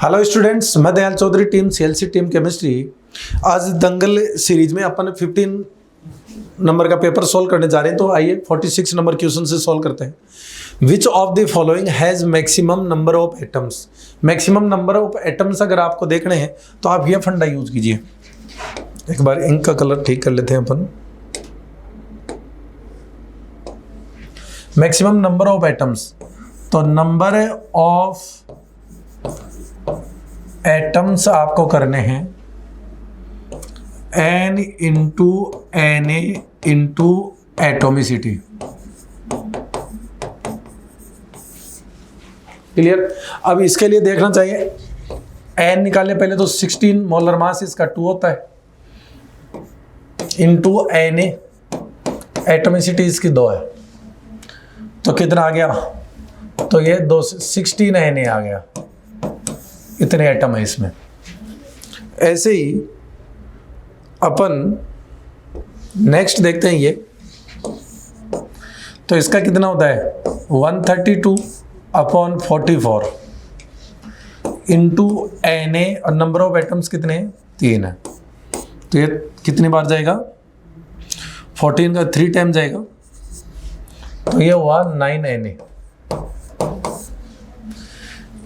Hello students, मैं Dayal Chaudhary, team CLC, team chemistry. आज Dangal series में अपन 15 नंबर का पेपर सॉल्व करने जा रहे हैं। तो आइए 46 नंबर क्वेश्चन से सॉल्व करते हैं। विच of the following has maximum number of atoms. Maximum number of atoms अगर आपको देखने हैं तो आप ये फंडा यूज कीजिए। एक बार इंक का कलर ठीक कर लेते हैं अपन। मैक्सिमम नंबर ऑफ एटम्स, तो नंबर ऑफ एटम्स आपको करने हैं n into Na into atomicity. Clear. अब इसके लिए देखना चाहिए n निकालने पहले तो 16 मोलर मास इसका 2 होता है इंटू Na, एटोमिसिटी इसकी 2 है, तो कितना आ गया? तो ये 16 Na आ गया। इतने एटम है इसमें। ऐसे ही अपन नेक्स्ट देखते हैं ये, तो इसका कितना होता है 132/44 इंटू Na, और नंबर ऑफ एटम्स कितने हैं? 3 है। तो ये कितनी बार जाएगा? 14 का 3 टाइम जाएगा, तो ये हुआ 9 Na।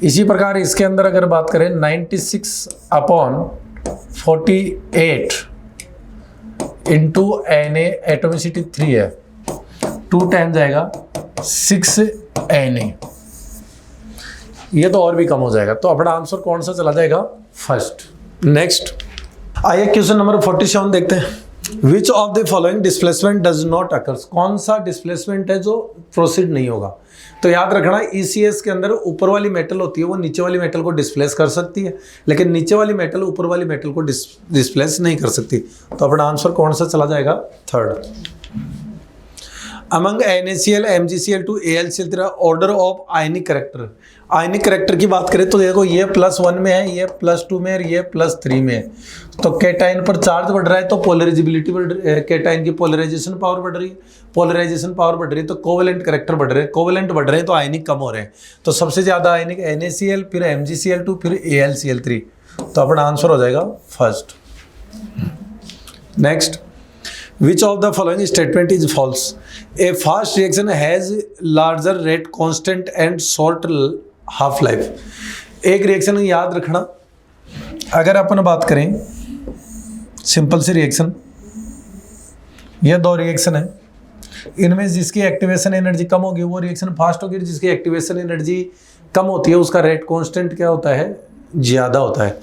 इसी प्रकार इसके अंदर अगर बात करें 96/48 इंटू Na, एटोमिसिटी 3 है, 2 टाइम जाएगा 6 Na। ये तो और भी कम हो जाएगा, तो अपना आंसर कौन सा चला जाएगा? फर्स्ट। नेक्स्ट आइए क्वेश्चन नंबर 47 देखते हैं। विच of the following displacement does not occurs. कौन सा डिस्प्लेसमेंट है जो प्रोसीड नहीं होगा? तो याद रखना ECS के अंदर ऊपर वाली मेटल होती है वो नीचे वाली मेटल को डिस्प्लेस कर सकती है, लेकिन नीचे वाली मेटल ऊपर वाली मेटल को डिस्प्लेस नहीं कर सकती। तो अपना आंसर कौन सा चला जाएगा? Third. Among NaCl, MgCl2, AlCl3 order of ionic character. Ionic character की बात करें तो देखो ये +1 में है, ये +2 में है, ये +3 में है। तो कैटाइन पर चार्ज बढ़ रहा है तो पोलराइजेबिलिटी बढ़ रही है, कैटाइन की पोलराइजेशन पावर बढ़ रही है, पोलराइजेशन पावर बढ़ रही है तो कोवेलेंट करेक्टर बढ़ रहे हैं, कोवेलेंट बढ़ रहे हैं तो आयनिक कम हो रहे हैं। तो सबसे ज़्यादा आयनिक NaCl, फिर MgCl2, फिर AlCl3। तो अपना आंसर हो जाएगा first. Next, which of the following statement is false? A fast reaction has larger rate constant and short half life. एक रिएक्शन याद रखना, अगर अपन बात करें सिंपल सी रिएक्शन, ये 2 रिएक्शन है, इनमें जिसकी एक्टिवेशन एनर्जी कम होगी वो रिएक्शन फास्ट होगी, जिसकी एक्टिवेशन एनर्जी कम होती है उसका रेट कांस्टेंट क्या होता है? ज़्यादा होता है।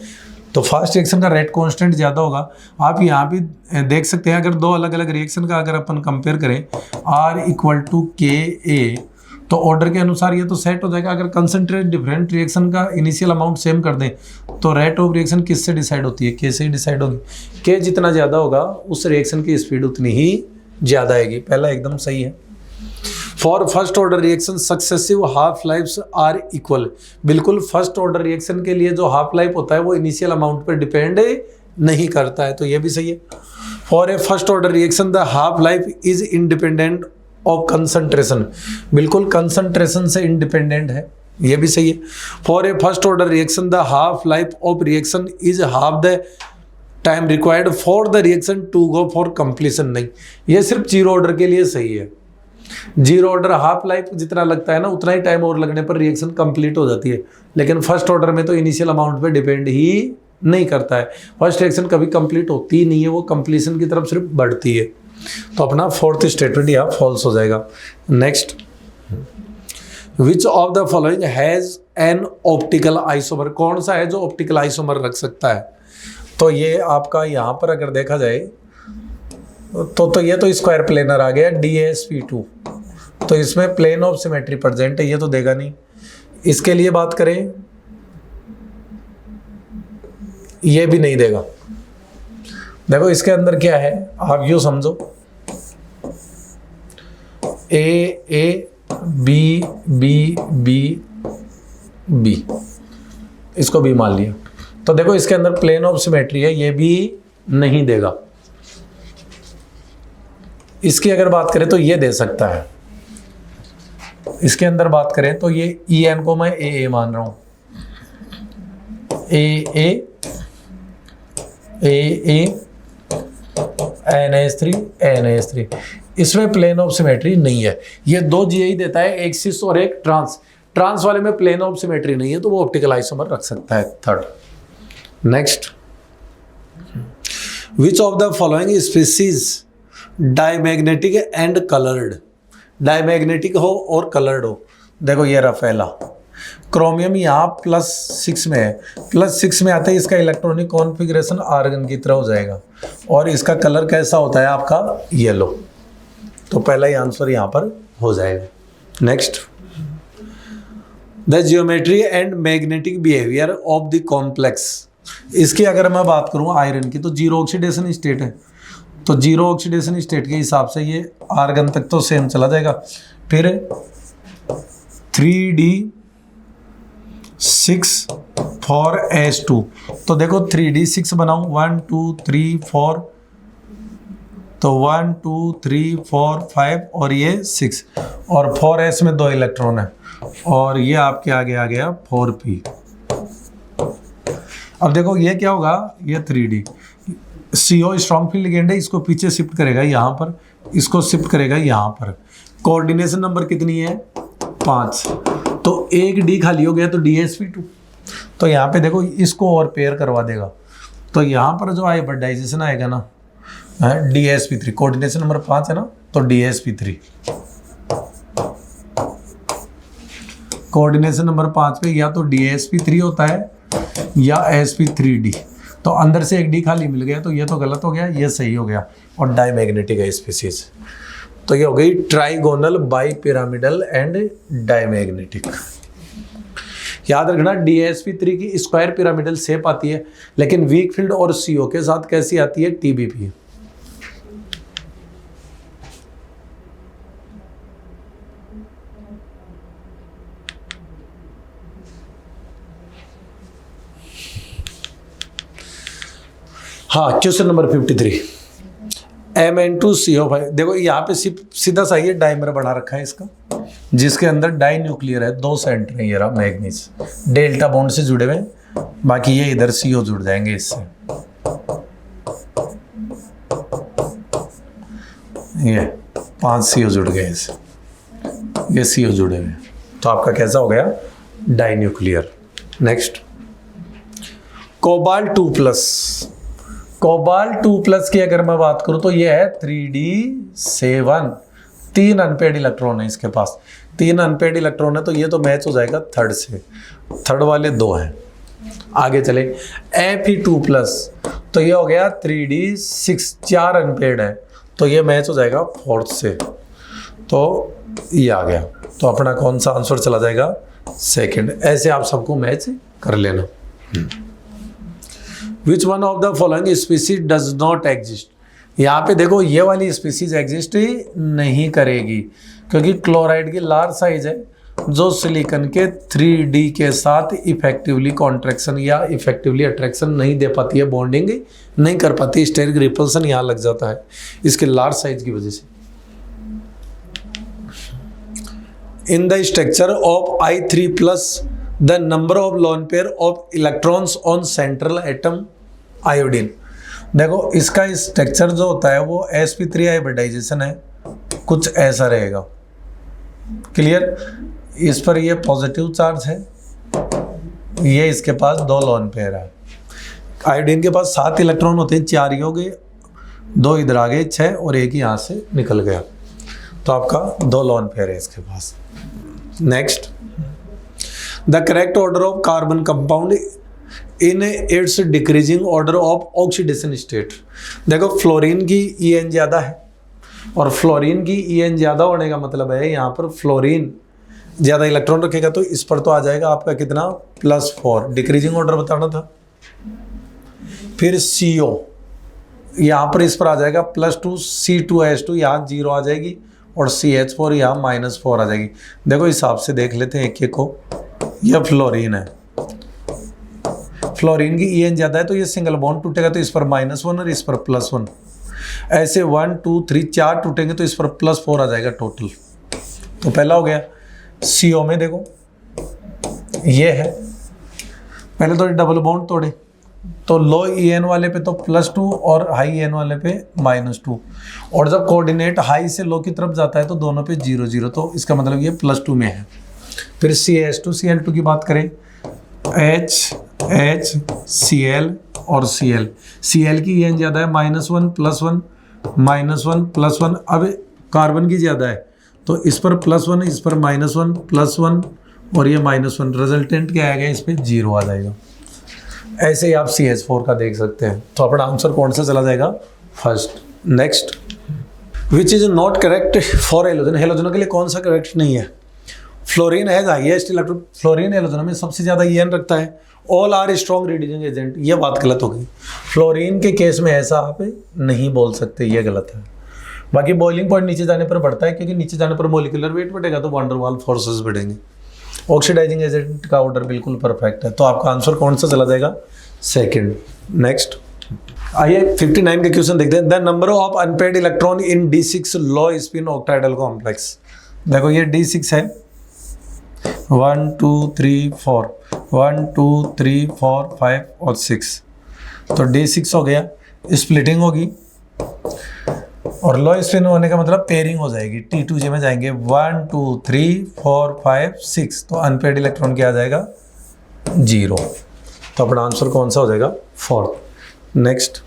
तो फास्ट रिएक्शन का रेट कांस्टेंट ज़्यादा होगा। आप यहाँ भी देख सकते हैं, अगर 2 अलग अलग रिएक्शन का अगर अपन कंपेयर करें R = Ka, तो ऑर्डर के अनुसार ये तो सेट हो जाएगा। अगर कंसंट्रेट डिफरेंट रिएक्शन का इनिशियल अमाउंट सेम कर दें तो रेट ऑफ रिएक्शन किससे डिसाइड होती है? K से ही डिसाइड होगी। K जितना ज़्यादा होगा उस रिएक्शन की स्पीड उतनी ही ज़्यादा आएगी। पहला एकदम सही है। For first order reaction successive half lifes are equal. बिल्कुल फर्स्ट ऑर्डर रिएक्शन के लिए जो हाफ लाइफ होता है वो इनिशियल अमाउंट पर डिपेंड नहीं करता है, तो ये भी सही है। For a first order reaction the half life is independent of concentration. बिल्कुल कंसंट्रेशन से इंडिपेंडेंट है, ये भी सही है। For a first order reaction the half life of reaction is half the time required for the reaction to go for completion. नहीं, ये सिर्फ 0 ऑर्डर के लिए सही है। 0 ऑर्डर हाफ लाइफ जितना लगता है ना उतना ही टाइम और लगने पर रिएक्शन कंप्लीट हो जाती है, लेकिन फर्स्ट ऑर्डर में तो इनिशियल अमाउंट पे डिपेंड ही नहीं करता है। फर्स्ट रिएक्शन कभी कंप्लीट होती ही नहीं है, वो कंप्लीशन की तरफ सिर्फ बढ़ती है। तो अपना फोर्थ स्टेटमेंट यहाँ फॉल्स हो जाएगा। Next, which of the following has an optical isomer. कौन सा है जो ऑप्टिकल आइसोमर रख सकता है? तो ये आपका यहाँ पर अगर देखा जाए तो ये तो स्क्वायर प्लेनर आ गया DsP2, तो इसमें प्लेन ऑफ सिमेट्री प्रेजेंट है, ये तो देगा नहीं। इसके लिए बात करें ये भी नहीं देगा। देखो इसके अंदर क्या है, आप यूं समझो A B B B B, इसको भी मान लिया। तो देखो इसके अंदर प्लेन ऑफ सिमेट्री है, ये भी नहीं देगा। इसकी अगर बात करें तो ये दे सकता है, इसके अंदर बात करें तो ये EN को मैं AA मान रहा हूं, NH3 NH3, इसमें प्लेन ऑफ सिमेट्री नहीं है। ये दो GI देता है, एक सिस और एक ट्रांस। ट्रांस वाले में प्लेन ऑफ सिमेट्री नहीं है तो वो ऑप्टिकल आइसोमर रख सकता है। Third, next, which of the following species diamagnetic and coloured. Diamagnetic हो और कलर्ड हो। देखो ये रफेला, क्रोमियम यहाँ +6 में है, +6 में आते ही इसका इलेक्ट्रॉनिक कॉन्फ़िगरेशन आर्गन की तरह हो जाएगा और इसका कलर कैसा होता है आपका, येलो। तो पहला ही आंसर यहाँ पर हो जाएगा। Next, the geometry and magnetic behaviour of the complex. इसकी अगर मैं बात करूँ आयरन की तो जीरो ऑक्सीडेशन स्टेट है, तो जीरो ऑक्सीडेशन स्टेट के हिसाब से ये आर्गन तक तो सेम चला जाएगा। फिर 3D6 फॉर S2, तो देखो 3D6 बनाऊँ 1 2 3 4, तो 1 2 3 4 5 और ये 6 और 4S में 2 इलेक्ट्रॉन है और ये आपके आगे आ गया 4P। अब देखो ये क्या होगा, ये 3D CO strong field ligand है, इसको पीछे शिफ्ट करेगा यहाँ पर, इसको शिफ्ट करेगा यहाँ पर। कोऑर्डिनेशन नंबर कितनी है, 5, तो एक D खाली हो गया तो DsP2। तो यहाँ पे देखो इसको और पेयर करवा देगा, तो यहाँ पर जो हाइब्रिडाइजेशन आएगा ना DsP3, कोऑर्डिनेशन नंबर 5 है ना, तो DsP3 कोऑर्डिनेशन नंबर 5 पे या तो DsP3 होता है या sp3d। तो अंदर से एक D खाली मिल गया, तो ये तो गलत हो गया, ये सही हो गया और डायमैग्नेटिक है स्पीसीज। तो ये हो गई trigonal, bi pyramidal and diamagnetic. याद रखना DsP3 की स्क्वायर पिरामिडल शेप आती है, लेकिन वीक फील्ड और CO के साथ कैसी आती है, TBP। हाँ, क्वेश्चन नंबर 53, Mn2CO5। देखो यहाँ पे सीधा सा ये डाइमर बना रखा है इसका, जिसके अंदर डाई न्यूक्लियर है, 2 सेंटर है, ये रहा मैग्नीज, डेल्टा बॉन्ड से जुड़े हुए, बाकी ये इधर CO जुड़ जाएंगे इससे। ये 5 CO जुड़ गए इससे, ये CO जुड़े हुए, तो आपका कैसा हो गया, dinuclear. Next, cobalt 2+। Cobalt 2+ की अगर मैं बात करूं तो ये है 3D7, 3 अनपेड इलेक्ट्रॉन है इसके पास, 3 अनपेड इलेक्ट्रॉन है, तो ये तो मैच हो जाएगा थर्ड से, थर्ड वाले 2 हैं। आगे चले, Fe2+, तो ये हो गया 3D6, 4 अनपेड है, तो ये मैच हो जाएगा फोर्थ से, तो ये आ गया, तो अपना कौन सा आंसर चला जाएगा, सेकंड। ऐसे आप सबको मैच कर लेना। विच one of the following species does not exist. यहाँ पे देखो ये वाली स्पीसीज एग्जिस्ट ही नहीं करेगी, क्योंकि क्लोराइड की लार्ज साइज है जो सिलिकॉन के 3D के साथ इफेक्टिवली कॉन्ट्रैक्शन या इफेक्टिवली अट्रैक्शन नहीं दे पाती है, बॉन्डिंग नहीं कर पाती, स्टेरिक रिपल्सन यहाँ लग जाता है इसके लार्ज साइज की वजह से। In the structure of I3+, the number of lone pair of electrons on central atom iodine. देखो इसका स्ट्रक्चर जो होता है वो sp3 हाइब्रिडाइजेशन है, कुछ ऐसा रहेगा। क्लियर, इस पर ये पॉजिटिव चार्ज है, ये इसके पास 2 लोन पेयर है। आयोडीन के पास 7 इलेक्ट्रॉन होते हैं, 4 ही हो गए, 2 इधर आ गए, 6 और 1 यहाँ से निकल गया, तो आपका 2 लोन पेयर है इसके पास। Next, the correct order of carbon compound in its decreasing order of oxidation state. देखो फ्लोरीन की En ज़्यादा है, और फ्लोरीन की En ज़्यादा होने का मतलब है यहाँ पर फ्लोरीन ज़्यादा इलेक्ट्रॉन रखेगा, तो इस पर तो आ जाएगा आपका कितना, +4, डिक्रीजिंग ऑर्डर बताना था। फिर CO यहाँ पर इस पर आ जाएगा +2, C2H2 यहाँ 0 आ जाएगी और CH4 यहाँ -4 आ जाएगी। देखो हिसाब से देख लेते हैं एक एक को। यह फ्लोरीन है, फ्लोरीन की En ज़्यादा है तो ये सिंगल बॉन्ड टूटेगा तो इस पर -1 और इस पर +1, ऐसे 1 2 3 4 टूटेंगे तो इस पर +4 आ जाएगा टोटल। तो पहला हो गया। CO में देखो ये है पहले तो डबल बॉन्ड तोड़े, तो लो EN वाले पे तो +2 और हाई EN वाले पे -2, और जब कोऑर्डिनेट हाई से लो की तरफ जाता है तो दोनों पे 0 0, तो इसका मतलब ये +2 में है। फिर CH2 Cl2 की बात करें, H Cl और Cl की EN ज़्यादा है, -1 +1 -1 +1। अब कार्बन की ज़्यादा है तो इस पर +1, इस पर -1 +1 और ये -1, रिजल्टेंट क्या आएगा, इस पर 0 आ जाएगा। ऐसे ही आप CH4 का देख सकते हैं। तो अपना आंसर कौन सा चला जाएगा, first. Next, which is not correct for halogen, हेलोजनों के लिए कौन सा करेक्ट नहीं है। Fluorine has highest electron, fluorine halogen में सबसे ज़्यादा EN रखता है। All are strong reducing agent, ये बात गलत हो गई। फ्लोरीन के केस में ऐसा आप नहीं बोल सकते, ये गलत है। बाकी बॉइलिंग पॉइंट नीचे जाने पर बढ़ता है, क्योंकि नीचे जाने पर मोलिकुलर वेट बढ़ेगा तो वान डेर वाल्स फोर्सेस बढ़ेंगे। ऑक्सीडाइजिंग एजेंट का ऑर्डर बिल्कुल परफेक्ट है, तो आपका आंसर कौन सा चला जाएगा, सेकंड। नेक्स्ट, आइए 59 के क्वेश्चन देखते हैं। The number of unpaired electron in D6 low spin ऑक्टाइडल complex. देखो ये D6 है, 1 2 3 4, 1 2 3 4 5 और 6, तो D6 हो गया। स्प्लिटिंग होगी और लो स्पिन होने का मतलब पेयरिंग हो जाएगी, T2J में जाएंगे, 1 2 3 4 5 6, तो अनपेड इलेक्ट्रॉन क्या आ जाएगा, 0। तो अपना आंसर कौन सा हो जाएगा, fourth. Next,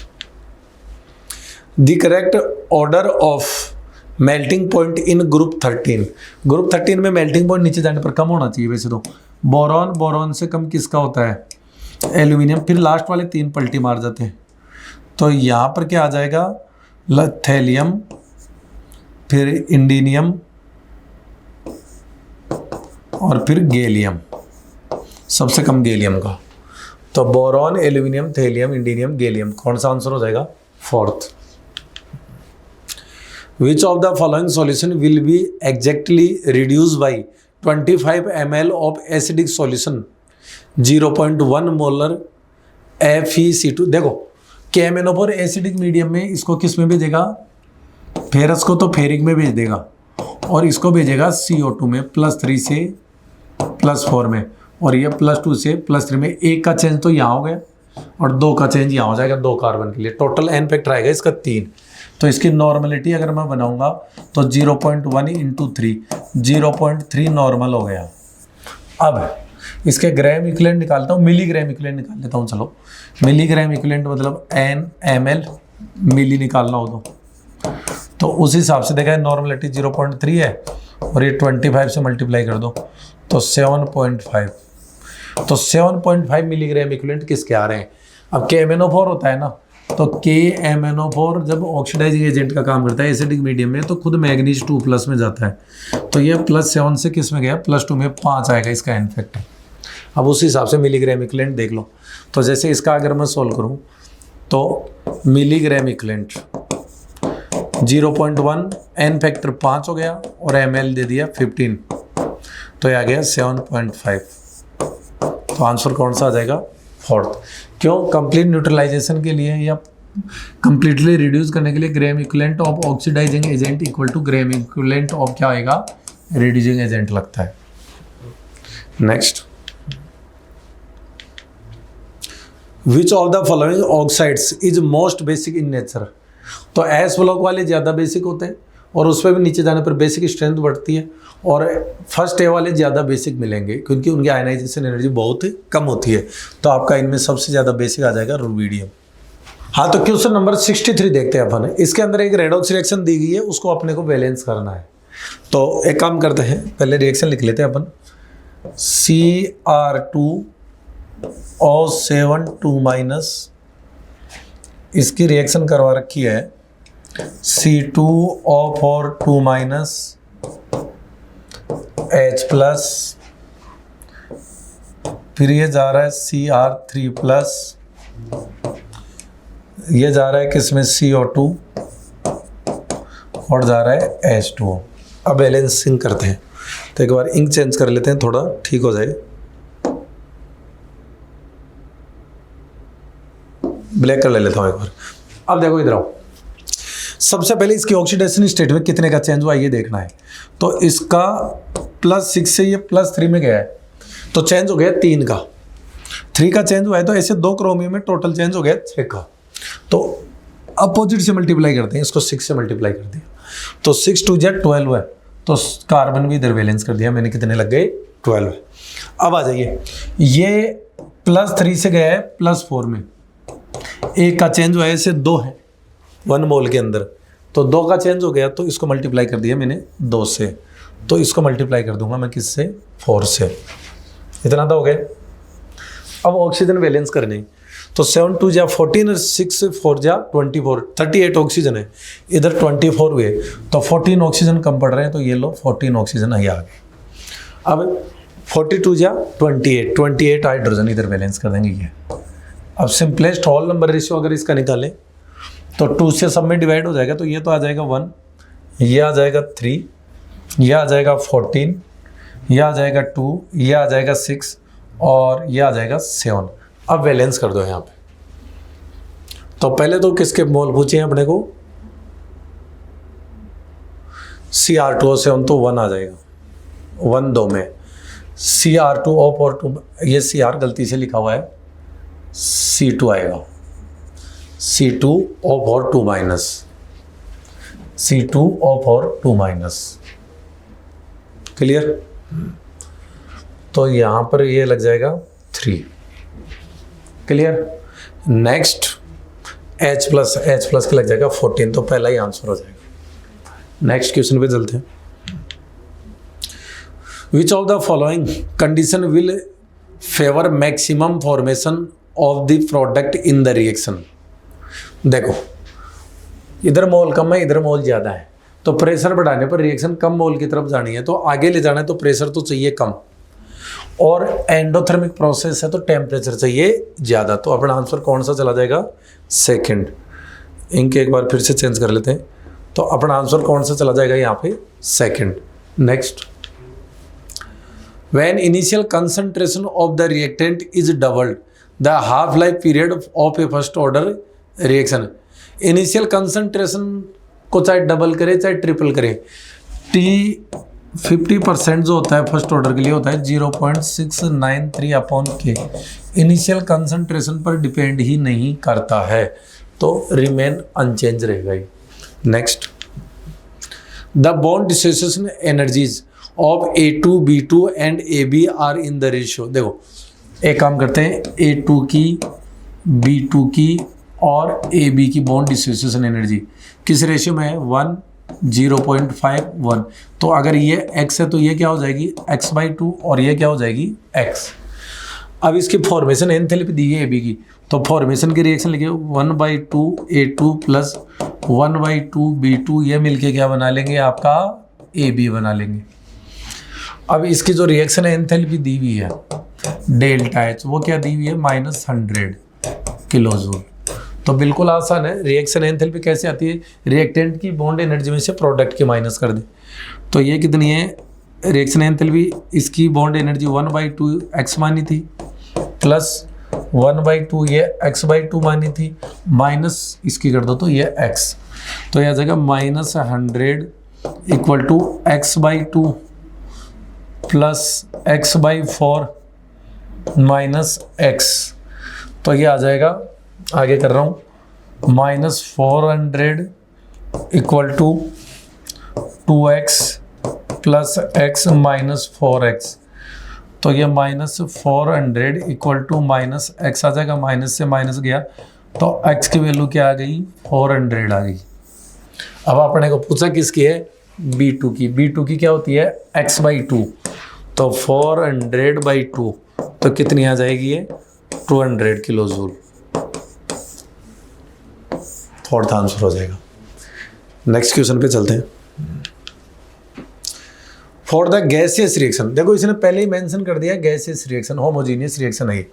the correct order of melting point in group 13। Group 13 में मेल्टिंग पॉइंट नीचे जाने पर कम होना चाहिए वैसे तो। बोरॉन, बोरॉन से कम किसका होता है, एल्यूमिनियम। फिर लास्ट वाले 3 पलटी मार जाते हैं, तो यहाँ पर क्या आ जाएगा, थैलियम, फिर इंडीनियम और फिर गैलियम, सबसे कम गैलियम का। तो बोरॉन, एल्यूमिनियम, थैलियम, इंडीनियम, गैलियम, कौन सा आंसर हो जाएगा, fourth. Which of the following solution will be exactly reduced by 25 ml of acidic solution 0.1 molar FeC2। देखो KMnO4 एसिडिक मीडियम में, इसको किस में भेजेगा, फेरस को तो फेरिक में भेज देगा, और इसको भेजेगा CO2 में +3 से +4 में, और ये +2 से +3 में। एक का चेंज तो यहाँ हो गया और 2 का चेंज यहाँ हो जाएगा, 2 कार्बन के लिए। टोटल n फैक्टर आएगा इसका 3। तो इसकी नॉर्मलिटी अगर मैं बनाऊंगा तो 0.1 × 3, 0.3 नॉर्मल हो गया। अब इसके ग्राम इक्विवेलेंट निकालता हूँ, मिलीग्राम इक्विवेलेंट निकाल लेता हूँ। चलो, मिलीग्राम इक्विवेलेंट मतलब N/ml, मिली निकालना हो तो उस हिसाब से देखा है, नॉर्मलिटी 0.3 है और ये 25 से मल्टीप्लाई कर दो तो 7.5। तो 7.5 मिलीग्राम इक्विवेलेंट किसके आ रहे हैं। अब KMnO4 होता है ना, तो KMnO4 जब ऑक्सीडाइजिंग एजेंट का काम करता है एसिडिक मीडियम में, तो खुद मैग्नीज 2+ में जाता है। तो ये +7 से किस में गया, +2 में 5 आएगा इसका n फैक्टर। अब उस हिसाब से मिलीग्राम इक्विवेलेंट देख लो। तो जैसे इसका अगर मैं सोल्व करूं तो मिलीग्राम इक्विवेलेंट 0.1, n फैक्टर 5 हो गया और ml दे दिया 15, तो ये आ गया 7.5। तो आंसर कौन सा आ जाएगा, फोर्थ। क्यों, कंप्लीट न्यूट्रलाइजेशन के लिए या कंप्लीटली रिड्यूस करने के लिए gram equivalent of oxidising agent equal to gram equivalent of क्या आएगा, रिड्यूसिंग एजेंट लगता है। Next, which of the following oxides is most basic in nature. तो एस ब्लॉक वाले ज़्यादा बेसिक होते हैं और उस पर भी नीचे जाने पर बेसिक स्ट्रेंथ बढ़ती है, और फर्स्ट ए वाले ज़्यादा बेसिक मिलेंगे क्योंकि उनकी आयनाइजेशन एनर्जी बहुत कम होती है। तो आपका इनमें सबसे ज़्यादा बेसिक आ जाएगा रुबीडियम। हाँ, तो क्वेश्चन नंबर 63 देखते हैं अपन। इसके अंदर एक रेडॉक्स रिएक्शन दी गई है, उसको अपने को बैलेंस करना है। तो एक काम करते हैं, पहले रिएक्शन लिख लेते हैं अपन। Cr2O7 इसकी रिएक्शन करवा रखी है C2O4 H+, फिर ये जा रहा है Cr3+, ये जा रहा है किसमें, CO2, और जा रहा है H2O। अब बैलेंसिंग करते हैं, तो एक बार इंक चेंज कर लेते हैं, थोड़ा ठीक हो जाए। ब्लैक कर ले लेता हूँ एक बार। अब देखो इधर आओ, सबसे पहले इसकी ऑक्सीडेशन स्टेट में कितने का चेंज हुआ ये देखना है। तो इसका +6 से ये +3 में गया है, तो चेंज हो गया 3 का। 3 का चेंज हुआ है, तो ऐसे 2 क्रोमियम में टोटल चेंज हो गया 6 का। तो अपोजिट से मल्टीप्लाई करते हैं, इसको 6 से मल्टीप्लाई कर दिया, तो 6 2 जा 12 है, तो कार्बन भी इधर वैलेंस कर दिया मैंने, कितने लग गए 12। अब आ जाइए, ये +3 से गया है +4 में, 1 का चेंज हुआ है, ऐसे 2 है 1 मोल के अंदर, तो 2 का चेंज हो गया, तो इसको मल्टीप्लाई कर दिया मैंने 2 से, तो इसको मल्टीप्लाई कर दूंगा मैं किससे, 4 से, इतना तो हो गया। अब ऑक्सीजन वैलेंस करने, तो 7 2 जा 14 और 6 4 जा 24, 38 ऑक्सीजन है, इधर 24 हुए, तो 14 ऑक्सीजन कम पड़ रहे हैं, तो ये लो 14 ऑक्सीजन है आ गए। अब 42 जा 28 हाइड्रोजन इधर वैलेंस कर देंगे ये। अब सिंपलेस्ट होल नंबर रेशियो अगर इसका निकालें, तो 2 से सब में डिवाइड हो जाएगा, तो ये तो आ जाएगा 1, ये आ जाएगा 3, ये आ जाएगा 14, ये आ जाएगा 2, ये आ जाएगा 6 और ये आ जाएगा 7। अब वैलेंस कर दो यहाँ पे। तो पहले तो किसके मोल पूछे हैं अपने को, Cr2O7, तो 1 आ जाएगा, 1 2 में Cr2O4, ये Cr गलती से लिखा हुआ है, C2 आएगा, C2O4 2 minus, C2O4 2 minus, clear. तो यहाँ पर ये लग जाएगा 3, क्लियर। नेक्स्ट H प्लस के लग जाएगा 14, तो पहला ही आंसर हो जाएगा। नेक्स्ट क्वेश्चन पे चलते हैं। विच of the following condition will favour maximum formation of the product in the reaction. देखो, इधर मोल कम है, इधर मोल ज़्यादा है, तो प्रेशर बढ़ाने पर रिएक्शन कम मोल की तरफ जानी है, तो आगे ले जाना है तो प्रेशर तो चाहिए कम, और एंडोथर्मिक प्रोसेस है तो टेम्परेचर चाहिए ज़्यादा, तो अपना आंसर कौन सा चला जाएगा, सेकंड। इंक एक बार फिर से चेंज कर लेते हैं, तो अपना आंसर कौन सा चला जाएगा यहाँ पे, second. Next, when initial concentration of the reactant is doubled the half life period of A first order reaction. Initial concentration को चाहे डबल करे चाहे ट्रिपल करे, T50% जो होता है फर्स्ट ऑर्डर के लिए होता है 0.693/K, इनिशियल कंसंट्रेशन पर डिपेंड ही नहीं करता है, तो रिमेन अनचेंज रहेगा ही। Next, the bond dissociation energies of A2 B2 and AB are in the ratio. देखो, एक काम करते हैं, A2 की, B2 की और AB की बॉन्ड डिसोसिएशन एनर्जी किस रेशियो में है, 1:0.51। तो अगर ये x है तो ये क्या हो जाएगी, x/2, और ये क्या हो जाएगी, x। अब इसकी फॉर्मेशन एंथैल्पी दी है AB की, तो फॉर्मेशन की रिएक्शन लिखिए 1/2 A2 प्लस 1/2 B2, ये मिलके क्या बना लेंगे, आपका AB बना लेंगे। अब इसकी जो रिएक्शन एंथैल्पी दी हुई है डेल्टा H, वो क्या दी हुई है, -100 किलोजूल। तो बिल्कुल आसान है, रिएक्शन एंथैल्पी कैसे आती है, रिएक्टेंट की बॉन्ड एनर्जी में से प्रोडक्ट की माइनस कर दे, तो ये कितनी है रिएक्शन एंथैल्पी, इसकी बॉन्ड एनर्जी 1/2 x मानी थी, प्लस 1/2 ये x/2 मानी थी, माइनस इसकी कर दो तो ये x, तो यह आ जाएगा -100 equal to x/2 plus x/4 minus x, तो ये आ जाएगा, आगे कर रहा हूँ, -400 equal to 2x plus x minus 4x, तो ये -400 इक्वल टू माइनस x आ जाएगा, माइनस से माइनस गया तो x की वैल्यू क्या आ गई, 400 आ गई। अब आपने को पूछा किसकी है, B2 की। B2 की क्या होती है, x/2, तो 400/2, तो कितनी आ जाएगी ये, 200 किलोजूल। फोर्थ आंसर हो जाएगा। नेक्स्ट क्वेश्चन पे चलते हैं। फॉर द गैसियस रिएक्शन, देखो इसने पहले ही मेंशन कर दिया गैसियस रिएक्शन, होमोजीनियस रिएक्शन है।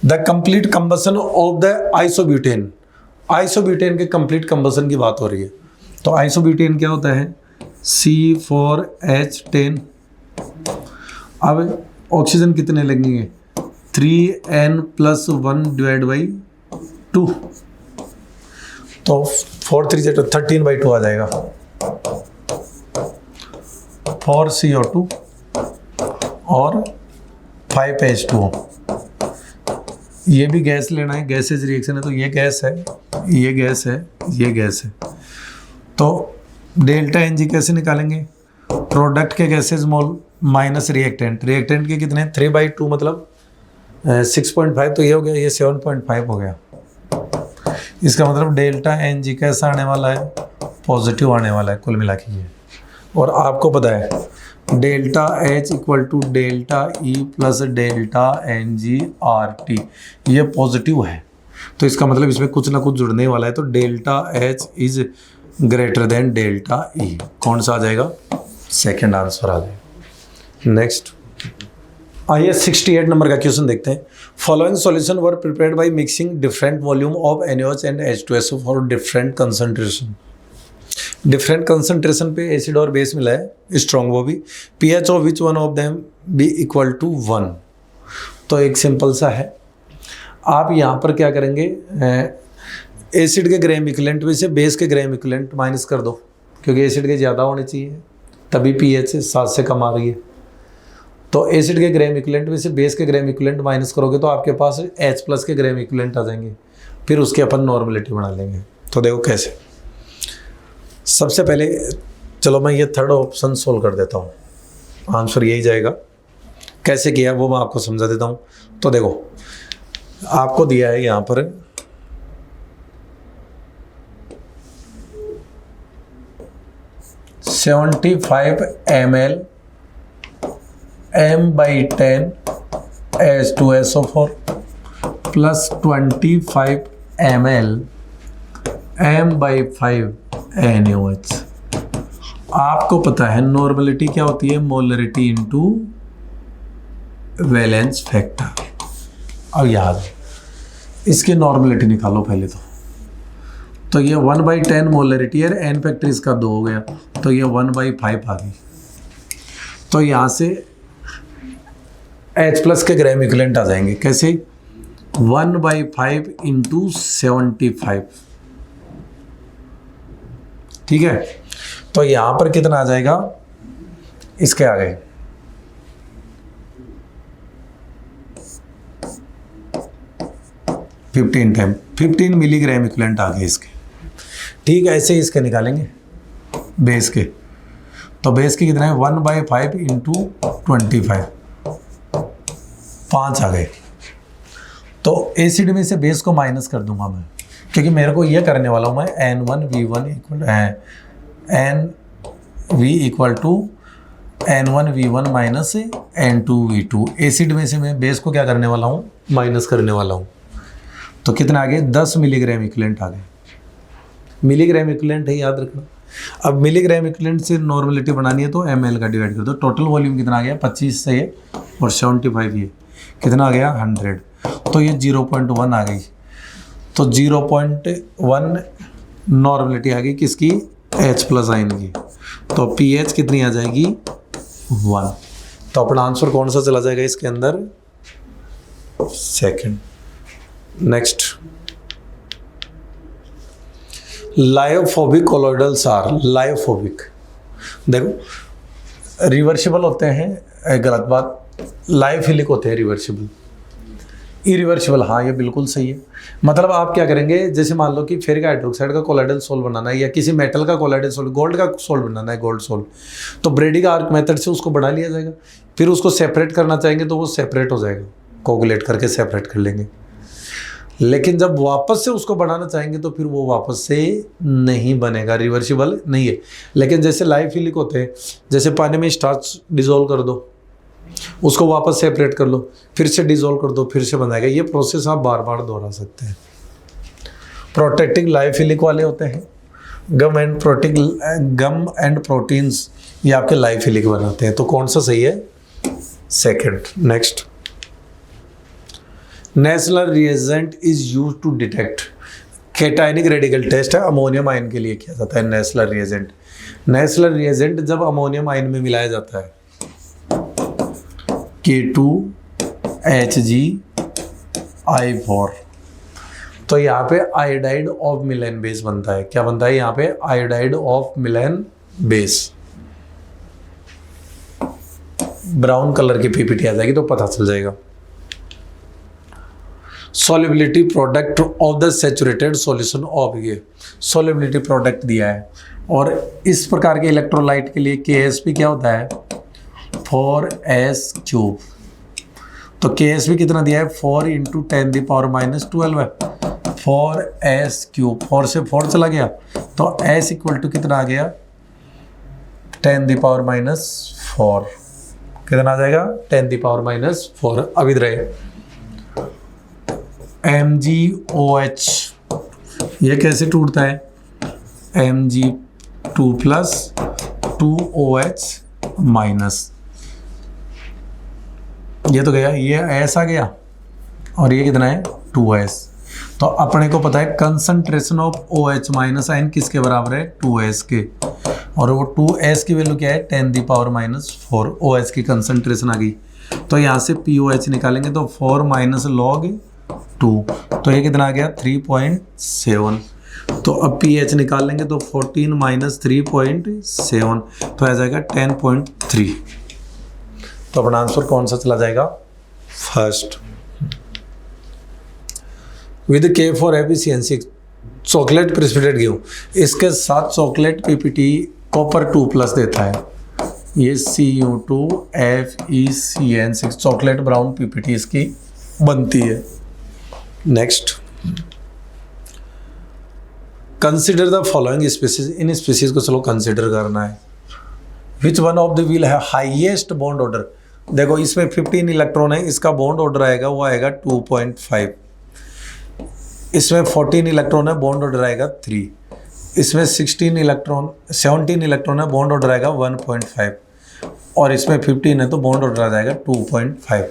The complete combustion of the isobutane, isobutane के कंप्लीट कंबशन की बात हो रही है। तो आइसोब्यूटेन क्या होता है, C4H10। अब ऑक्सीजन कितने लगेंगे, 3n+1/2, तो 4 3 13/2 आ जाएगा। 4 CO2 और 5 H2O, ये भी गैस लेना है, गैसेज रिएक्शन है, तो ये गैस है, ये गैस है, ये गैस है। तो डेल्टा एन जी कैसे निकालेंगे? प्रोडक्ट के gases mole minus reactant, reactant के कितने 3/2 मतलब 6.5, तो ये हो गया, ये 7.5 हो गया। इसका मतलब डेल्टा एन जी कैसा आने वाला है? पॉजिटिव आने वाला है कुल मिला के ये। और आपको पता है delta H equal to delta E plus delta N G R T, ये पॉजिटिव है, तो इसका मतलब इसमें कुछ ना कुछ जुड़ने वाला है। तो delta H is greater than delta E, कौन सा आ जाएगा? सेकेंड आंसर आ जाएगा। नेक्स्ट आइए 68 नंबर का क्वेश्चन देखते हैं। Following solution were prepared by mixing different volume of NaOH and H2SO for different concentration. Different concentration पे एसिड और बेस मिला है, स्ट्रॉन्ग वो भी। pH of which one of them be equal to 1। तो एक सिंपल सा है, आप यहाँ पर क्या करेंगे, एसिड के ग्राम इक्विवेलेंट में से बेस के ग्राम इक्विवेलेंट माइनस कर दो, क्योंकि एसिड के ज़्यादा होने चाहिए तभी pH 7 से कम आ रही है। तो एसिड के ग्राम इक्विवेलेंट में से बेस के ग्राम इक्विवेलेंट माइनस करोगे तो आपके पास H+ के ग्राम इक्विवेलेंट आ जाएंगे, फिर उसके अपन नॉर्मलिटी बना लेंगे। तो देखो कैसे। सबसे पहले चलो मैं ये थर्ड ऑप्शन सोल्व कर देता हूँ, आंसर यही जाएगा। कैसे किया वो मैं आपको समझा देता हूँ। तो देखो आपको दिया है यहाँ पर 75 ml m/10 H2SO4 plus 25 ml m/5 NaOH। आपको पता है नॉर्मलिटी क्या होती है? Molarity into valence factor. अब याद इसकी नॉर्मलिटी निकालो पहले तो ये 1/10 मोलरिटी है, n फैक्टर इसका 2 हो गया, तो ये 1/5 आ गई। तो यहाँ से H+ के ग्राम इक्विवेलेंट आ जाएंगे। कैसे? 1/5 इंटू 75। ठीक है, तो यहाँ पर कितना आ जाएगा? इसके आ गए 15 मिलीग्राम इक्विवेलेंट आ गए इसके। ठीक है, ऐसे ही इसके निकालेंगे बेस के। तो बेस के कितना है? 1/5 इंटू 25, 5 आ गए। तो एसिड में से बेस को माइनस कर दूंगा मैं, क्योंकि मेरे को ये करने वाला हूँ मैं N1V1 equal to N1V1 minus N2V2। Acid में से मैं बेस को क्या करने वाला हूँ? माइनस करने वाला हूँ। तो कितना आ गए? 10 मिलीग्राम इक्विवेलेंट आ गए। मिलीग्राम इक्विवेलेंट है, याद रखना। अब मिलीग्राम इक्विवेलेंट से नॉर्मलिटी बनानी है तो ml का डिवाइड कर दो। टोटल वॉल्यूम कितना आ गया? 25 से ये और 75 ये कितना आ गया? 100। तो ये 0.1 आ गई। तो 0.1 नॉर्मलिटी आ गई किसकी? H+ आयन की। तो pH कितनी आ जाएगी? 1। तो अपना आंसर कौन सा चला जाएगा इसके अंदर? Second. Next, lyophobic colloidals are lyophobic. देखो रिवर्सिबल होते हैं, गलत बात। लायोफिलिक होते हैं रिवर्सिबल। इरिवर्सिबल, हाँ ये बिल्कुल सही है। मतलब आप क्या करेंगे, जैसे मान लो कि फेरिक हाइड्रोक्साइड का कोलाइडल सोल्व बनाना है या किसी मेटल का कोलाइडल सोल्व, गोल्ड का सोल्व बनाना है, गोल्ड सोल्व, तो ब्रेडी का आर्क मेथड से उसको बढ़ा लिया जाएगा। फिर उसको सेपरेट करना चाहेंगे तो वो सेपरेट हो जाएगा, कोगुलेट करके सेपरेट कर लेंगे। लेकिन जब वापस से उसको बढ़ाना चाहेंगे तो फिर वो वापस से नहीं बनेगा, रिवर्सिबल नहीं है। लेकिन जैसे लायोफिलिक होते हैं, जैसे पानी में स्टार्च डिजोल्व कर दो, उसको वापस सेपरेट कर लो, फिर से डिजोल्व कर दो, फिर से बनाएगा। ये प्रोसेस आप बार बार दोहरा सकते हैं। प्रोटेक्टिंग लायोफिलिक वाले होते हैं, गम एंड प्रोटीन्स, ये आपके लायोफिलिक बनाते हैं। तो कौन सा सही है? Second. Next, national reagent is use to detect cationic radical test है, अमोनियम आयन के लिए किया जाता है नेशनल रिएजेंट। नेशनल रिएजेंट जब अमोनियम आयन में मिलाया जाता है K2HgI4, तो यहाँ पे आयोडाइड ऑफ मिलेन बेस बनता है। क्या बनता है यहाँ पे? आयोडाइड ऑफ मिलेन बेस। ब्राउन कलर की पीपीटी आ जाएगी तो पता चल जाएगा। Solubility product of the saturated solution of, ये सॉल्युबिलिटी प्रोडक्ट दिया है। और इस प्रकार के इलेक्ट्रोलाइट के लिए KSP क्या होता है 4s³। तो KSP कितना दिया है 4 × 10⁻⁻12 है 4s³। 4 से 4 चला गया तो s = कितना आ गया 10⁻⁻4। कितना आ जाएगा 10⁻⁻4। अब इधर है MgOH, ये कैसे टूटता है Mg2 + 2OH-। ये तो गया, ये S आ गया और ये कितना है 2S। तो अपने को पता है कंसंट्रेशन ऑफ OH- आयन किसके बराबर है 2S के, और वो 2S की वैल्यू क्या है 10⁻⁻4। OH की कंसंट्रेशन आ गई। तो यहाँ से POH निकालेंगे तो 4 - log 2, तो ये कितना आ गया 3.7। तो अब pH निकाल लेंगे तो 14 - 3.7 तो आ जाएगा 10.3। तो अपना आंसर कौन सा चला जाएगा first. With K for efficiency chocolate precipitate गेहूँ, इसके साथ चॉकलेट PPT कॉपर 2+ देता है, ये Cu2FeCN6 चॉकलेट ब्राउन PPT इसकी बनती है। Next, consider the following species, in species को चलो कंसिडर करना है। विच वन ऑफ द विल है हाईएस्ट बॉन्ड ऑर्डर। देखो इसमें 15 इलेक्ट्रॉन है, इसका बॉन्ड ऑर्डर आएगा वो आएगा 2.5। इसमें 14 इलेक्ट्रॉन है, बॉन्ड ऑर्डर आएगा 3। इसमें 17 इलेक्ट्रॉन है, बॉन्ड ऑर्डर आएगा 1.5। और इसमें 15 है तो बॉन्ड ऑर्डर आ जाएगा 2.5।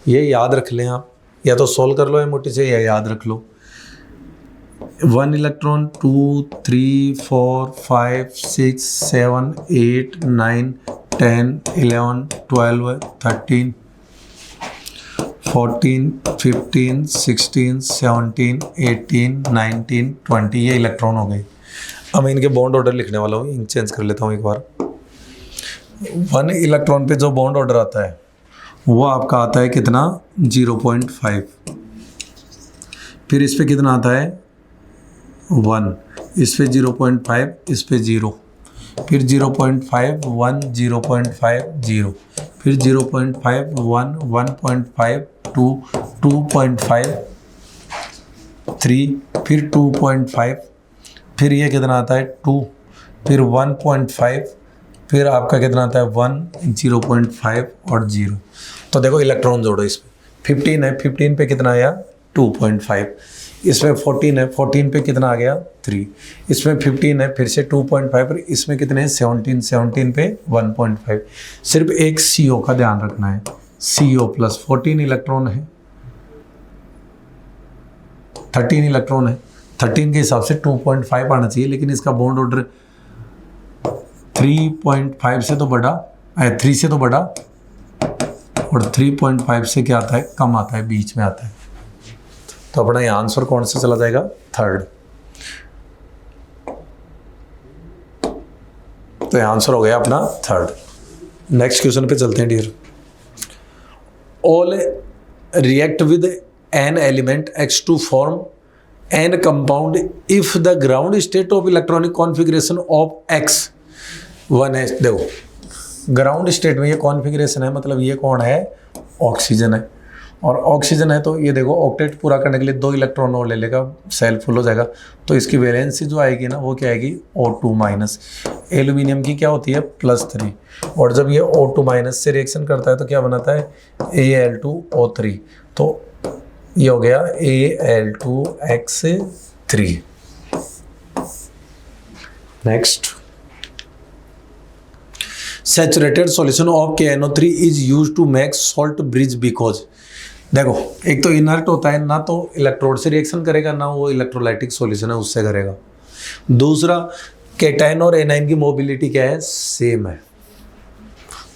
ये याद रख लें आप, या तो सोल्व कर लो MOT से या याद रख लो। 1 इलेक्ट्रॉन 2 3 4 5 6 7 8 9 10 11 12 13 14 15 16 17 18 19 20 ये इलेक्ट्रॉन हो गए। अब मैं इनके बॉन्ड ऑर्डर लिखने वाला हूँ, इंक चेंज कर लेता हूँ एक बार। 1 इलेक्ट्रॉन पे जो बॉन्ड ऑर्डर आता है वो आपका आता है कितना 0.5। फिर इस पे कितना आता है 1, इस पे 0.5, इस पे 0, फिर 0.5 1 0.5 0, फिर 0.5 1 1.5 2 2.5 3, फिर 2.5, फिर ये कितना आता है 2, फिर 1.5, फिर आपका कितना आता है 1 0.5 और 0। तो देखो इलेक्ट्रॉन जोड़ो, इसमें 15 है, 15 पे कितना आया 2.5, इसमें 14 है, 14 पे कितना आ गया 3, इसमें 15 है, फिर से 2.5, पर इसमें कितने हैं 17, 17 पे 1.5। सिर्फ एक CO का ध्यान रखना है, CO प्लस 14 इलेक्ट्रॉन है, 13 इलेक्ट्रॉन है, 13 के हिसाब से 2.5 आना चाहिए, लेकिन इसका बॉन्ड ऑर्डर 3.5 से तो बड़ा, 3 से तो बड़ा, और 3.5 से क्या आता है कम आता है, बीच में आता है। तो अपना ये आंसर कौन सा चला जाएगा थर्ड। तो ये आंसर हो गया अपना थर्ड। नेक्स्ट क्वेश्चन पे चलते हैं dear. Al react with an element X to form an compound if the ground state of electronic configuration of X1 है। देखो ग्राउंड स्टेट में ये कॉन्फ़िगरेशन है, मतलब ये कौन है ऑक्सीजन है, और ऑक्सीजन है तो ये देखो ऑक्टेट पूरा करने के लिए 2 इलेक्ट्रॉन और ले लेगा, सेल फुल हो जाएगा, तो इसकी वैलेंसी जो आएगी ना वो क्या आएगी O2-। एल्यूमिनियम की क्या होती है +3, और जब ये O2- से रिएक्शन करता है तो क्या बनाता है Al2O3, तो ये हो गया Al2X3। Next, saturated solution of KNO3 is used to make salt bridge because. देखो एक तो इनर्ट होता है, ना तो इलेक्ट्रोड से रिएक्शन करेगा ना वो इलेक्ट्रोलाइटिक सॉल्यूशन है उससे करेगा। दूसरा केटाइन और एनाइन की मोबिलिटी क्या है सेम है।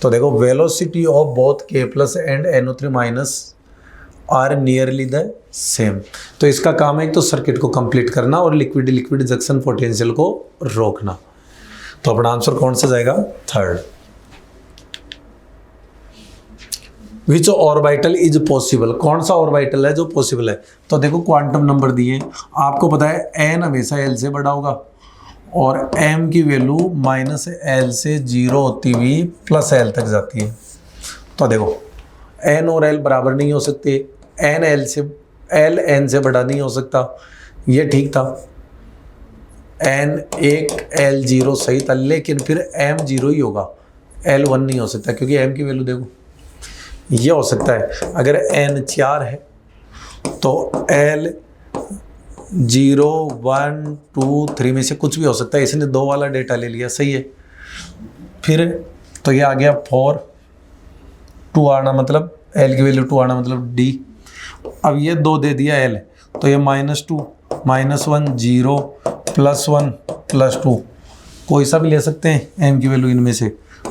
तो देखो velocity of both K+ and NO3- are nearly the same. तो इसका काम है एक तो सर्किट को कंप्लीट करना और लिक्विड लिक्विड जंक्शन पोटेंशियल को रोकना। तो अपना आंसर कौन सा जाएगा third. Which orbital is possible, कौन सा ऑर्बिटल है जो पॉसिबल है। तो देखो क्वांटम नंबर दिए, आपको पता है एन हमेशा एल से बड़ा होगा और एम की वैल्यू माइनस एल से 0 होती हुई प्लस एल तक जाती है। तो देखो एन और एल बराबर नहीं हो सकते, एन एन से बड़ा नहीं हो सकता, ये ठीक था। एन 1 एल 0 सही था, लेकिन फिर एम 0 ही होगा, एल 1 नहीं हो सकता, क्योंकि एम की वैल्यू देखो ये हो सकता है। अगर एन 4 है तो एल 0 1 2 3 में से कुछ भी हो सकता है, इसने 2 वाला डेटा ले लिया, सही है। फिर तो ये आ गया 4, 2 आना मतलब एल की वैल्यू 2 आना मतलब डी। अब ये 2 दे दिया एल, तो ये -2 -1 0 +1 +2, कोई सा भी ले सकते हैं एम की वैल्यू इनमें से।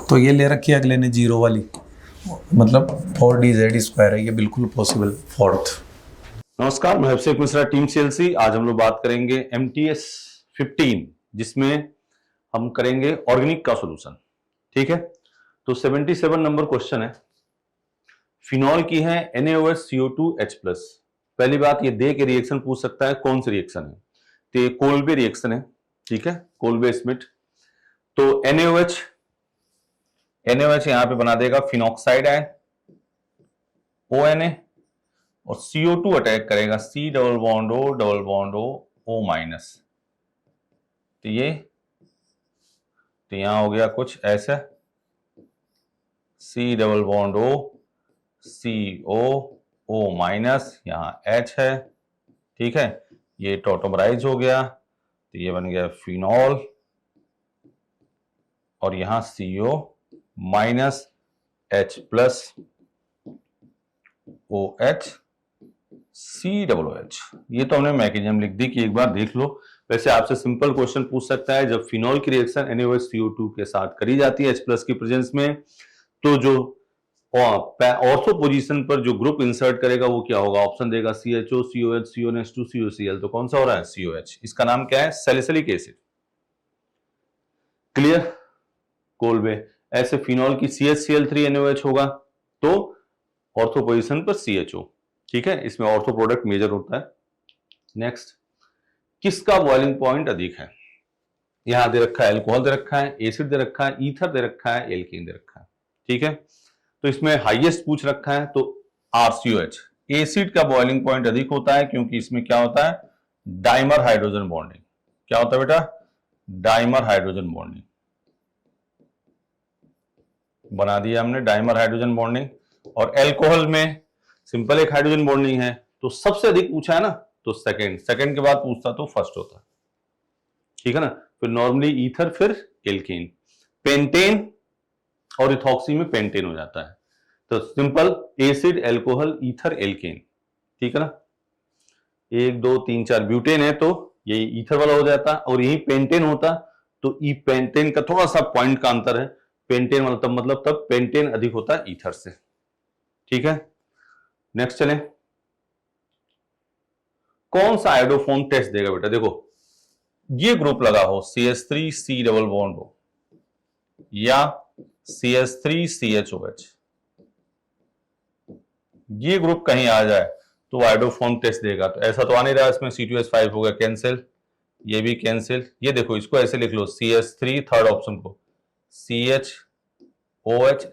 तो ये ले रखी है अगले ने 0 वाली, मतलब 4DZ² है, ये बिल्कुल पॉसिबल। फोर्थ। नमस्कार, मैं अभिषेक मिश्रा, टीम सीएलसी। आज हम लोग बात करेंगे MTS 15, जिसमें हम करेंगे ऑर्गेनिक का सॉल्यूशन। ठीक है, तो 77 नंबर क्वेश्चन है। फिनॉल की है NaOH CO2H+। पहली बात ये दे के रिएक्शन पूछ सकता है, कौन सी रिएक्शन है, तो ये कोल्बे रिएक्शन है। ठीक है, कोल्बे स्मिथ। तो NaOH यहां पे बना देगा फिनॉक्साइड आयन, ONA, और CO2 अटैक करेगा C double bond O minus. तो यहां हो गया कुछ ऐसा, C double bond O CO O minus, यहां H है। ठीक है, ये टॉटोमराइज हो गया, तो ये बन गया फिनॉल, और यहां CO minus H plus OH COOH। ये तो हमने मैकेनिज्म लिख दी कि एक बार देख लो। वैसे आपसे सिंपल क्वेश्चन पूछ सकता है, जब फिनॉल की रिएक्शन NaOH CO2 के साथ करी जाती है H+ की प्रेजेंस में, तो जो ऑर्थो पोजीशन पर जो ग्रुप इंसर्ट करेगा वो क्या होगा, ऑप्शन देगा CHO COH CONH2 COCl। तो कौन सा हो रहा है, COH। इसका नाम क्या है, सैलिसिलिक एसिड। क्लियर। कोल्बे ऐसे फिनॉल की CHCl3 NaOH होगा, तो ऑर्थो पोजीशन पर CHO। ठीक है, इसमें ऑर्थो प्रोडक्ट मेजर होता है। नेक्स्ट, किसका बॉइलिंग पॉइंट अधिक है। यहां दे रखा है अल्कोहल दे रखा है, एसिड दे रखा है, ईथर दे रखा है, एल्कीन दे रखा है। ठीक है, तो इसमें हाईएस्ट पूछ रखा है तो RCOH। एसिड का बॉइलिंग पॉइंट अधिक होता है, क्योंकि इसमें क्या होता है, डाइमर हाइड्रोजन बॉन्डिंग। क्या होता है बेटा, डाइमर हाइड्रोजन बॉन्डिंग बना दिया हमने, डाइमर हाइड्रोजन बॉन्डिंग। और एल्कोहल में सिंपल एक हाइड्रोजन बॉन्डिंग है, तो सबसे अधिक पूछा है ना, तो सेकंड के बाद पूछता तो फर्स्ट होता। ठीक है ना, फिर नॉर्मली ईथर, फिर एल्कीन। पेंटेन और इथॉक्सी में पेंटेन हो जाता है। तो simple acid, alcohol, ether, alkene. ठीक है ना, 1 2 3 4 ब्यूटेन है, तो ये ईथर वाला हो जाता, और यही पेंटेन होता, तो ई पेंटेन का थोड़ा सा पॉइंट का अंतर है। पेंटेन वाला मतलब तब पेंटेन अधिक होता है ईथर से। ठीक है, नेक्स्ट चलें। कौन सा आयोडोफोन टेस्ट देगा बेटा, देखो ये ग्रुप लगा हो CH3 C डबल बॉन्ड हो, या CH3 CHOH, ये ग्रुप कहीं आ जाए तो आयोडोफोन टेस्ट देगा। तो ऐसा तो आ नहीं रहा, इसमें C2H5 हो गया कैंसिल, ये भी कैंसिल। ये देखो इसको ऐसे लिख लो, CH3 थर्ड ऑप्शन को CHOH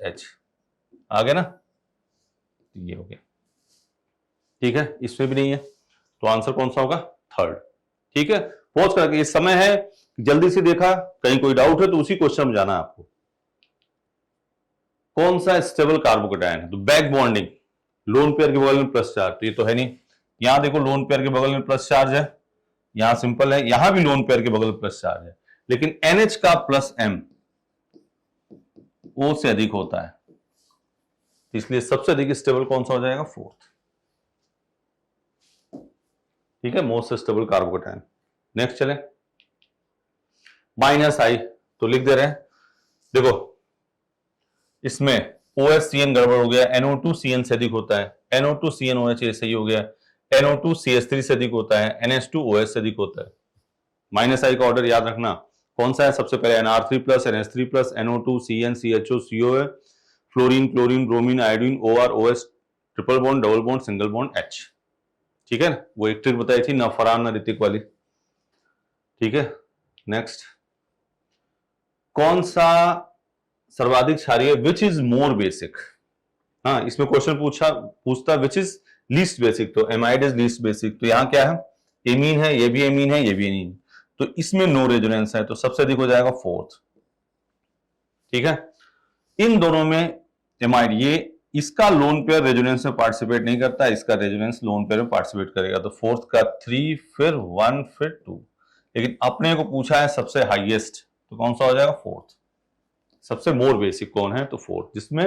आ गया ना, ये हो गया। ठीक है, इसमें भी नहीं है, तो आंसर कौन सा होगा, थर्ड। ठीक है, पहुंच करके ये समय है, जल्दी से देखा, कहीं कोई डाउट है तो उसी क्वेश्चन में जाना है आपको। कौन सा स्टेबल कार्बोकेटायन है, तो बैक बॉन्डिंग, लोन पेयर के बगल में प्लस चार्ज, तो ये तो है नहीं। यहां देखो लोन पेयर के बगल में प्लस चार्ज है, यहां सिंपल है, यहां भी लोन पेयर के बगल में प्लस चार्ज है, लेकिन NH का प्लस M O से अधिक होता है, इसलिए सबसे अधिक स्टेबल कौन सा हो जाएगा, फोर्थ। ठीक है, मोस्ट स्टेबल कार्बोकेटायन। नेक्स्ट चले, -I तो लिख दे रहे हैं। देखो इसमें OH-CN गड़बड़ हो गया, NO2-CN से अधिक होता है, NO2-CNOH सही हो गया, NO2-CH3 से अधिक होता है, NH2OH से अधिक होता है। -I का ऑर्डर याद रखना, कौन सा है, सबसे पहले NR3+, NH3+, NO2, CN, CHO, COA, fluorine, chlorine, bromine, iodine, OR, OS, triple bond, double bond, single bond, H। ठीक है, वो एक ट्रिक बताई थी, ना फरहान ना ऋतिक वाली। ठीक है, नेक्स्ट, कौन सा सर्वाधिक क्षारीय, विच इज मोर बेसिक। हाँ, इसमें क्वेश्चन पूछता विच इज लीस्ट बेसिक, तो एमाइड इज लीस्ट बेसिक। तो यहां क्या है, एमीन है, ये भी एमीन है, ये भी एमीन, तो इसमें नो रेजोनेंस है, तो सबसे अधिक हो जाएगा फोर्थ। ठीक है, इन दोनों में एमाइड, ये इसका लोन पेयर रेजोनेंस में पार्टिसिपेट नहीं करता, इसका रेजोनेंस लोन पेयर में पार्टिसिपेट करेगा, तो फोर्थ का 3, फिर 1, फिर 2, लेकिन अपने को पूछा है सबसे हाईएस्ट, तो कौन सा हो जाएगा, फोर्थ। सबसे मोर बेसिक कौन है, तो फोर्थ, जिसमें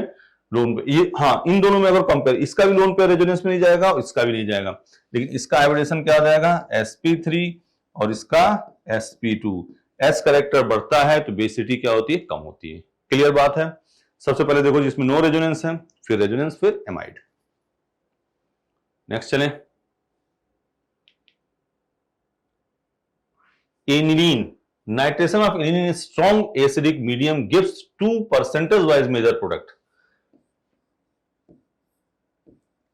लोन पेयर, ये हाँ, इन दोनों में अगर कंपेयर, इसका भी लोन पेयर रेजोनेंस में नहीं जाएगा और इसका भी नहीं जाएगा, लेकिन इसका हाइब्रिडेशन क्या आ जाएगा, sp3 और इसका sp2। s करेक्टर बढ़ता है तो बेसिटी क्या होती है, कम होती है। क्लियर बात है। सबसे पहले देखो जिसमें नो रेजोनेंस है, फिर रेजोनेंस, फिर एमाइड। नेक्स्ट चलें, aniline, nitration of aniline is strong acidic medium gives 2 percentage wise major product.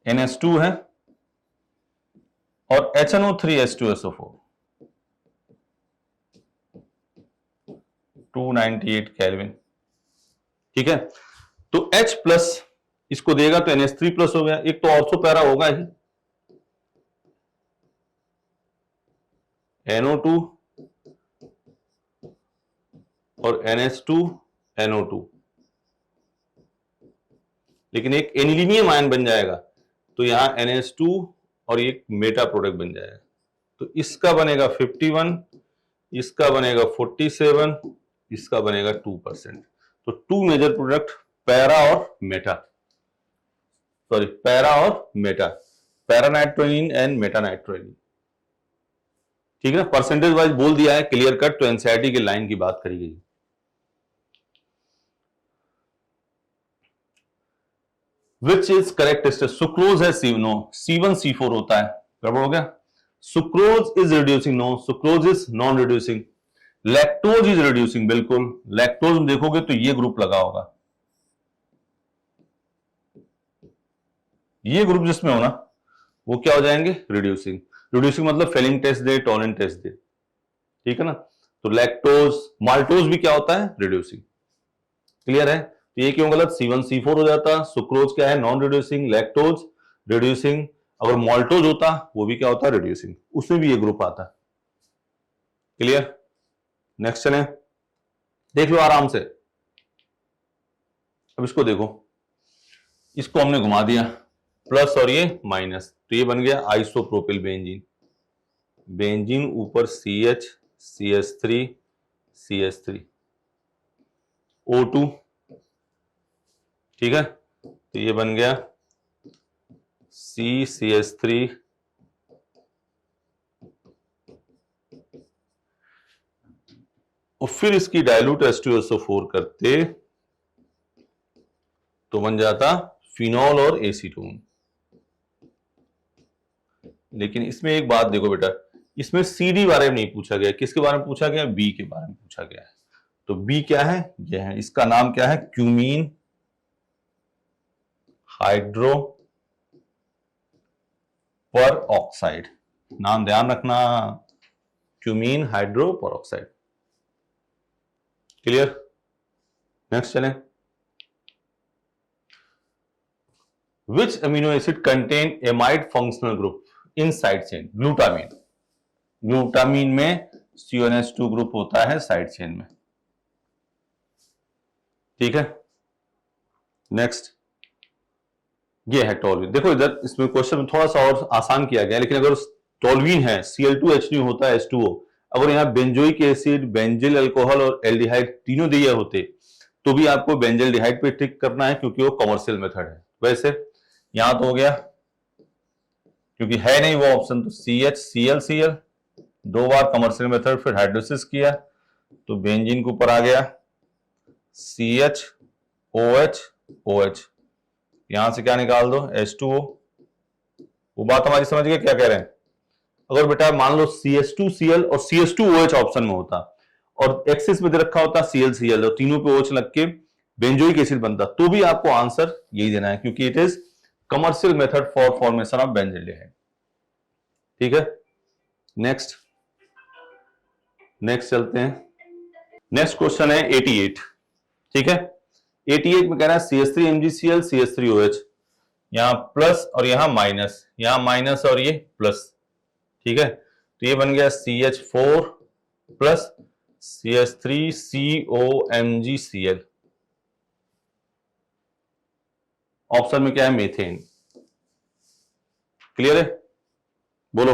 NH2 है और HNO3H2SO4, 298 केल्विन। ठीक है, तो H प्लस इसको देगा तो NH3 प्लस हो गया, एक तो ऑर्थो पैरा होगा ही, NO2 और NH2NO2, लेकिन एक एनिलीनियम आयन बन जाएगा, तो यहां NH2 और एक मेटा प्रोडक्ट बन जाएगा, तो इसका बनेगा 51, इसका बनेगा 47, इसका बनेगा 2%। तो 2 मेजर प्रोडक्ट, पैरा और मेटा, सॉरी पैरा और मेटा, पैरानाइट्रोनिन एंड मेटानाइट्रोनिन। ठीक है ना, परसेंटेज वाइज बोल दिया है, क्लियर कट, तो एनसीईआरटी की लाइन की बात करी गई। Which is correct test, sucrose है C1 C4 होता है, गड़बड़ हो गया। Sucrose is reducing, no, sucrose is non reducing. Lactose is reducing, बिल्कुल, लैक्टोज में देखोगे तो ये ग्रुप लगा होगा, ये ग्रुप जिसमें हो ना वो क्या हो जाएंगे, रिड्यूसिंग। रिड्यूसिंग मतलब फेलिंग टेस्ट दे, टॉलिन टेस्ट दे, ठीक है ना। तो लैक्टोज, माल्टोज भी क्या होता है, रिड्यूसिंग। क्लियर है, तो ये क्यों गलत, C1 C4 हो जाता। सुक्रोज क्या है, नॉन रिड्यूसिंग, लैक्टोज रिड्यूसिंग, अगर माल्टोज होता वो भी क्या होता, रिड्यूसिंग, उसमें भी ये ग्रुप आता। क्लियर, नेक्स्ट चलें, देख लो आराम से। अब इसको देखो, इसको हमने घुमा दिया, प्लस और ये माइनस, तो ये बन गया आइसोप्रोपिल बेंजीन। बेंजीन ऊपर CH CH3 CH3 O2, ठीक है, तो ये बन गया CCH3 और फिर इसकी डाइल्यूट H2SO4 करते तो बन जाता फिनॉल और एसीटोन। लेकिन इसमें एक बात देखो बेटा, इसमें CD बारे में नहीं पूछा गया, किसके बारे में पूछा गया, B के बारे में पूछा गया है। तो B क्या है, यह है, इसका नाम क्या है, क्यूमीन हाइड्रो पर ऑक्साइड, नाम ध्यान रखना, क्यूमीन हाइड्रो पर ऑक्साइड। क्लियर, नेक्स्ट चलें। Which amino acid contain amide functional group in side chain? Glutamine, glutamine में CONH2 ग्रुप होता है साइड चेन में, ठीक है। नेक्स्ट, ये है टोल्यूइन। देखो इधर इसमें क्वेश्चन में थोड़ा सा और आसान किया गया, लेकिन अगर टोल्यूइन है, Cl2H होता है H2O, अगर यहाँ बेंजोइक एसिड, बेंजिल अल्कोहल और एल्डिहाइड तीनों दिए होते तो भी आपको बेंजिल डिहाइड पे टिक करना है, क्योंकि वो कमर्शियल मेथड है। वैसे यहां तो हो गया, क्योंकि है नहीं वो ऑप्शन, तो CH Cl Cl 2 बार कमर्शियल मेथड, फिर हाइड्रोलिसिस किया तो बेंजीन के ऊपर आ गया CH OH OH, यहां से क्या निकाल दो, H2O। वो बात हमारी समझ गए क्या कह रहे हैं। अगर बेटा मान लो CH2Cl और CH2OH ऑप्शन में होता और एक्सिस में दे रखा होता CL Cl और तीनों पे OH लग के बेंजोइक एसिड बनता, तो भी आपको आंसर यही देना है, क्योंकि it is commercial method for formation of benzaldehyde. ठीक है, नेक्स्ट चलते हैं। नेक्स्ट क्वेश्चन है 88। ठीक है, 88 में कह रहा है CH3 MgCl CH3OH, यहां प्लस और यहां माइनस, यहां माइनस और ये प्लस। ठीक है, तो ये बन गया CH4 प्लस CH3COMgCl। ऑप्शन में क्या है? मीथेन। क्लियर है? बोलो।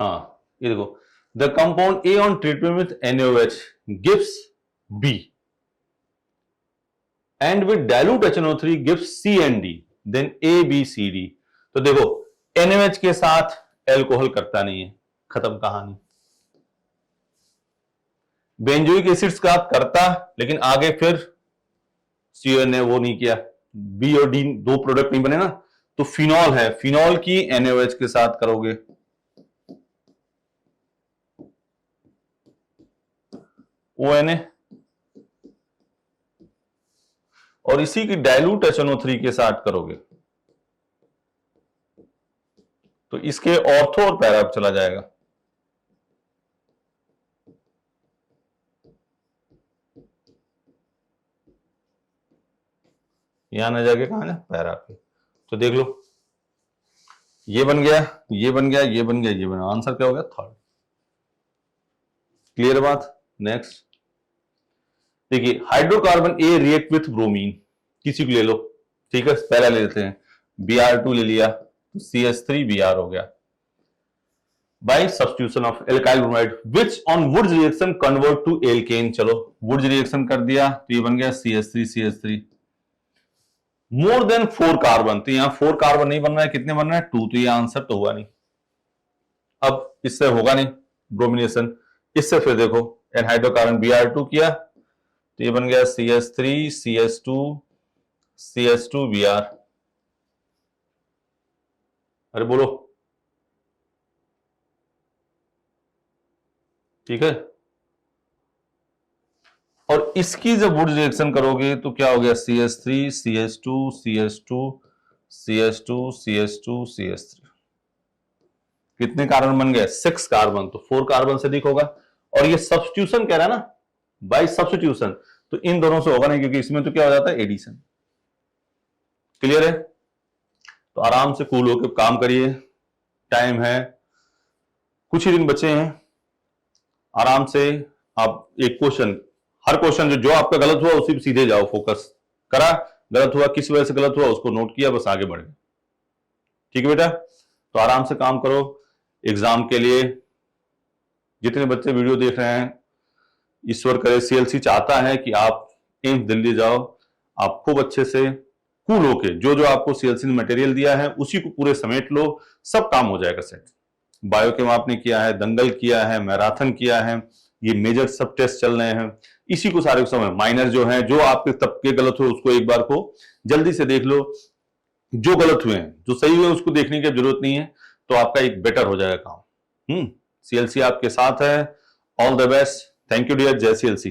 हाँ, ये देखो, the compound A on treatment with NaOH gives B and with dilute HNO3 gives C and D, then ABCD। तो देखो, NaOH के साथ एल्कोहल करता नहीं है, खत्म कहानी। बेंजोइक एसिड्स का करता, लेकिन आगे फिर CO ने वो नहीं किया, B और D दो प्रोडक्ट नहीं बने ना, तो फिनॉल है, फिनॉल की NaOH के साथ करोगे, ONA, और इसी की डाइल्यूट HNO3 के साथ करोगे, तो इसके ऑर्थो और पैरा चला जाएगा। यहां ना जाके कहां है? पैरा पे। तो देख लो, ये बन गया, ये बन गया, ये बन गया, ये बना, आंसर क्या हो गया? थर्ड। क्लियर बात? नेक्स्ट देखिए, hydrocarbon A react with bromine, किसी को ले लो। ठीक है, पहला ले लेते हैं, Br2 ले लिया, तो CH3Br हो गया। By substitution of alkyl bromide which on Wurtz reaction convert to alkane. चलो, वुड्स रिएक्शन कर दिया, तो ये बन गया CH3CH3। मोर देन 4 कार्बन, तो यहां 4 कार्बन नहीं बन रहा है, कितने बन रहे हैं? 2, तो ये आंसर तो हुआ नहीं। अब इससे होगा नहीं ब्रोमिनेशन, इससे फिर देखो, एनहाइड्रोकार्बन Br2 किया, तो ये बन गया CH3CH2CH2Br। अरे बोलो, ठीक है। और इसकी जब वुड रिएक्शन करोगे तो क्या हो गया? CH3CH2CH2CH2CH2CH3। कितने कार्बन बन गए? 6 कार्बन, तो 4 कार्बन से अधिक होगा। और ये सब्स्टिट्यूशन कह रहा है ना, बाय सब्स्टिट्यूशन, तो इन दोनों से होगा नहीं, क्योंकि इसमें तो क्या हो जाता है? एडिशन। क्लियर है? तो आराम से कूल होकर काम करिए, टाइम है, कुछ ही दिन बचे हैं। आराम से आप एक क्वेश्चन, हर क्वेश्चन जो आपका गलत हुआ उसी पे सीधे जाओ, फोकस करा, गलत हुआ किस वजह से गलत हुआ उसको नोट किया, बस आगे बढ़ गए। ठीक है बेटा, तो आराम से काम करो। एग्जाम के लिए जितने बच्चे वीडियो देख रहे हैं, ईश्वर करे, CLC चाहता है कि आप एम्स दिल्ली जाओ, आप खूब अच्छे से कूल होके जो आपको CLC ने मटेरियल दिया है उसी को पूरे समेट लो, सब काम हो जाएगा सेट। बायोकेम आपने किया है, दंगल किया है, मैराथन किया है, ये मेजर सब टेस्ट चल रहे हैं, इसी को सारे समय माइनर जो है, जो आपके तबके गलत हुए उसको एक बार को जल्दी से देख लो, जो गलत हुए हैं, जो सही हुए उसको देखने की जरूरत नहीं है, तो आपका एक बेटर हो जाएगा काम। CLC आपके साथ है। All the best. Thank you dear. जय CLC।